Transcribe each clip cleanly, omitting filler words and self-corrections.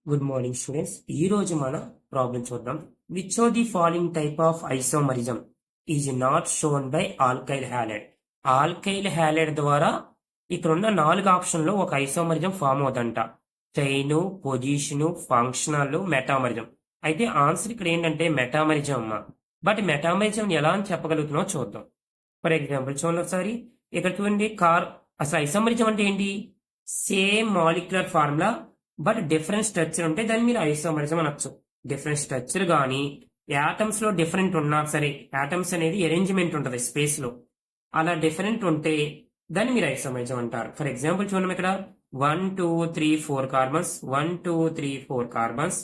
Good morning students. ఈ రోజు మన ప్రాబ్లం చూద్దాం. Which of the following type of isomerism is not shown by alkyl halide. Alkyl halide ద్వారా ఇక్కడ ఉన్న 4 ఆప్షన్లో ఒక ఐసోమరిజం ఫామ్ అవుతుందంట. Chain, position, functional, metamerism. అయితే ఆన్సర్ ఇక్కడ ఏంటంటే మెటామరిజం అమ్మా. బట్ మెటామరిజం ఎలా అని చెప్పగలుగుతున్నావు చూద్దాం. ఫర్ ఎగ్జాంపుల్ చూడండి ఒకసారి. ఇక్కడ చూడండి అసలు ఐసోమరిజం అంటే ఏంటి? Same molecular formula but different structure ఉంటే దాన్ని మీరు ఐసోమరిజం అనొచ్చు. డిఫరెంట్ స్ట్రక్చర్ కానీ యాటమ్స్ లో డిఫరెంట్ ఉన్నా సరే, యాటమ్స్ అనేది అరేంజ్మెంట్ ఉంటుంది స్పేస్ లో, అలా డిఫరెంట్ ఉంటే దాన్ని మీరు ఐసోమరిజం అంటారు. ఫర్ ఎగ్జాంపుల్ చూడండి, ఇక్కడ 1 2 3 4 కార్బన్స్, 1 2 3 4 కార్బన్స్.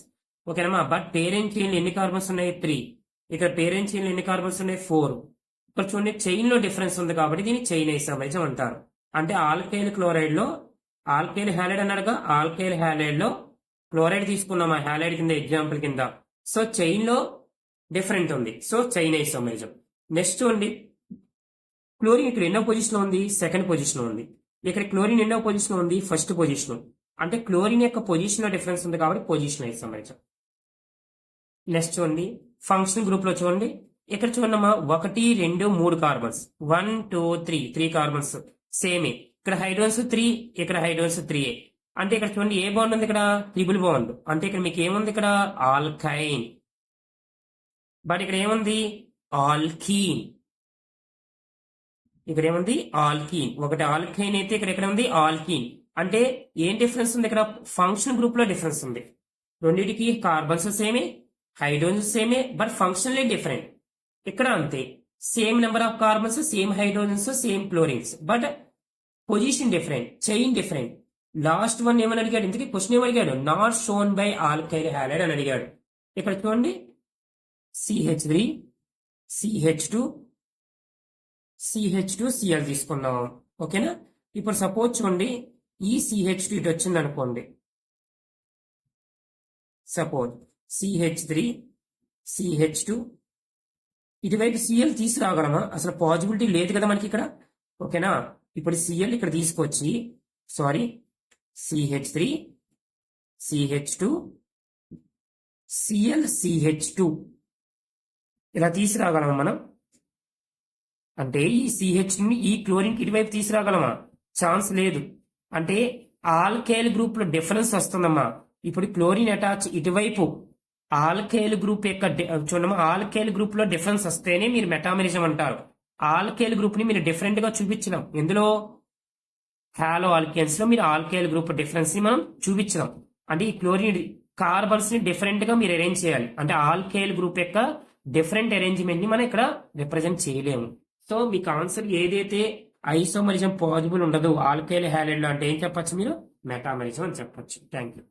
ఓకేనమ్మా. బట్ పేరెంట్ చైన్ ఎన్ని కార్బన్స్ ఉన్నాయి? 3. ఇక్కడ పేరెంట్ చైన్ ఎన్ని కార్బన్స్ ఉన్నాయి? 4. ఇక్కడ చూడండి, చైన్ లో డిఫరెన్స్ ఉంది కాబట్టి దీన్ని చైన్ ఐసోమరిజం అంటారు. అంటే ఆల్కైల్ క్లోరైడ్ లో ఆల్కైల్ హ్యాలైడ్ అన్నాడుగా, ఆల్కైల్ హ్యాలైడ్ లో క్లోరైడ్ తీసుకున్నాం ఆ హ్యాలైడ్ కింద ఎగ్జాంపుల్ కింద. సో చైన్ లో డిఫరెంట్ ఉంది, సో చైన్ ఐసోమరిజం. నెక్స్ట్ చూడండి, క్లోరిన్ ఇక్కడ ఎన్నో పొజిషన్ లో ఉంది? సెకండ్ పొజిషన్ లో ఉంది. ఇక్కడ క్లోరిన్ ఎన్నో పొజిషన్ లో ఉంది? First position. అంటే క్లోరిన్ యొక్క పొజిషన్ లో డిఫరెన్స్ ఉంది కాబట్టి పొజిషన్ ఐసోమరిజం. నెక్స్ట్ చూడండి, ఫంక్షన్ గ్రూప్ లో చూడండి, ఇక్కడ చూడమ్మా 1 2 3 కార్బన్స్, 1 2 3 కార్బన్స్ సేమే. ఇక్కడ హైడ్రోన్స్ 3, ఇక్కడ హైడ్రోన్స్ 3. అంటే ఇక్కడ చూడండి ఏ బాండ్ ఉంది? ఇక్కడ ట్రిపుల్ బాండ్. అంటే ఇక్కడ మీకు ఏముంది? ఇక్కడ ఆల్కైన్. బట్ ఇక్కడ ఏముంది? ఆల్కీన్. ఇక్కడ ఏముంది? ఆల్కీన్. ఒకటి ఆల్కైన్ అయితే ఇక్కడ ఎక్కడ ఉంది? ఆల్కీన్. అంటే ఏం డిఫరెన్స్ ఉంది? ఇక్కడ ఫంక్షన్ గ్రూప్ లో డిఫరెన్స్ ఉంది. రెండింటికి కార్బన్స్ సేమే, హైడ్రోజన్స్ సేమే, బట్ ఫంక్షన్లే డిఫరెంట్. ఇక్కడ అంతే, same number of carbons, same hydrogens, same chlorines, but position different, chain different. Last one ఏమని అడిగాడు? ఇంతకీ క్వశ్చన్ ఏమని అడిగాడు? Not shown by alkyl halide అని అడిగాడు. ఇక్కడ చూడండి, CH3 CH2 CH2 Cl తీసుకున్నాం. ఓకేనా. ఇప్పుడు సపోజ్ చూడండి, ఈ CH2 ఇటు వచ్చింది అనుకోండి. సపోజ్ CH3 CH2 ఇటువైపు Cl తీసుకురాగలమా? అసలు పాజిబిలిటీ లేదు కదా మనకి ఇక్కడ. ఓకేనా. ఇప్పుడు Cl ఇక్కడ తీసుకొచ్చి, CH3 CH2 Cl CH2 ఇలా తీసుకురాగలమా మనం? అంటే ఈ CH2ని ఈ క్లోరిన్ ఇటువైపు తీసుకురాగలమా? ఛాన్స్ లేదు. అంటే ఆల్కైల్ గ్రూప్ లో డిఫరెన్స్ వస్తుందమ్మా. ఇప్పుడు క్లోరిన్ అటాచ్ ఇటువైపు ఆల్కైల్ గ్రూప్ యొక్క చూడమ్మా, ఆల్కైల్ గ్రూప్ లో డిఫరెన్స్ వస్తేనే మీరు మెటామరిజం అంటారు. ఆల్కైల్ గ్రూప్ ని మీరు డిఫరెంట్ గా చూపించడం. ఎందులో? హాలో ఆల్కేన్స్ లో మీరు ఆల్కైల్ గ్రూప్ డిఫరెన్స్ ని మనం చూపించడం. అంటే ఈ క్లోరిన్ కార్బన్స్ ని డిఫరెంట్ గా మీరు అరేంజ్ చేయాలి. అంటే ఆల్కైల్ గ్రూప్ యొక్క డిఫరెంట్ అరేంజ్మెంట్ ని మనం ఇక్కడ రిప్రజెంట్ చేయలేము. సో మీకు ఆన్సర్ ఏదైతే ఐసోమరిజం పాజిబుల్ ఉండదు ఆల్కైల్ హ్యాలైడ్ లో అంటే ఏం చెప్పచ్చు? మీరు మెటామరిజం అని చెప్పచ్చు. Thank you.